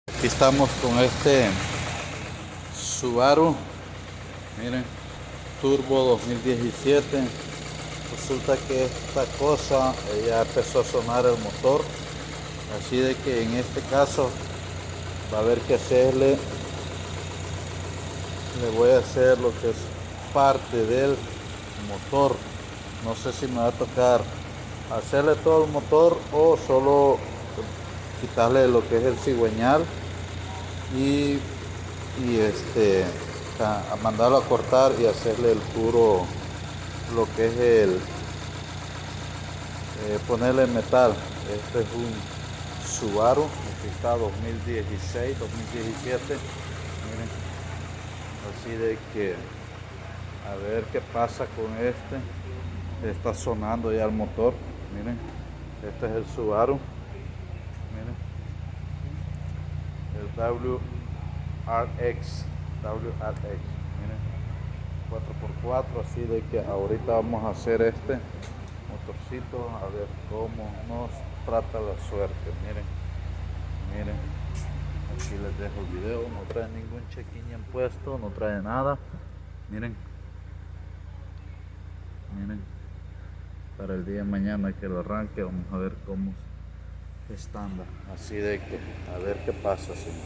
Aquí estamos con este Subaru, miren, Turbo 2017. Resulta que esta cosa ya empezó a sonar el motor, así de que en este caso va a haber que hacerle, le voy a hacer lo que es parte del motor. No sé si me va a tocar hacerle todo el motor o solo quitarle lo que es el cigüeñal y a mandarlo a cortar y hacerle el puro, lo que es el ponerle metal. Este es un Subaru, aquí está 2016, 2017. Miren, así de que a ver qué pasa con este. Está sonando ya el motor. Miren, este es el Subaru. Miren, el WRX. Miren, 4x4, así de que ahorita vamos a hacer este motorcito a ver cómo nos trata la suerte. Miren, aquí les dejo el video. No trae ningún check-in impuesto, no trae nada. Miren, para el día de mañana que lo arranque vamos a ver cómo está. Así de que a ver qué pasa, señor.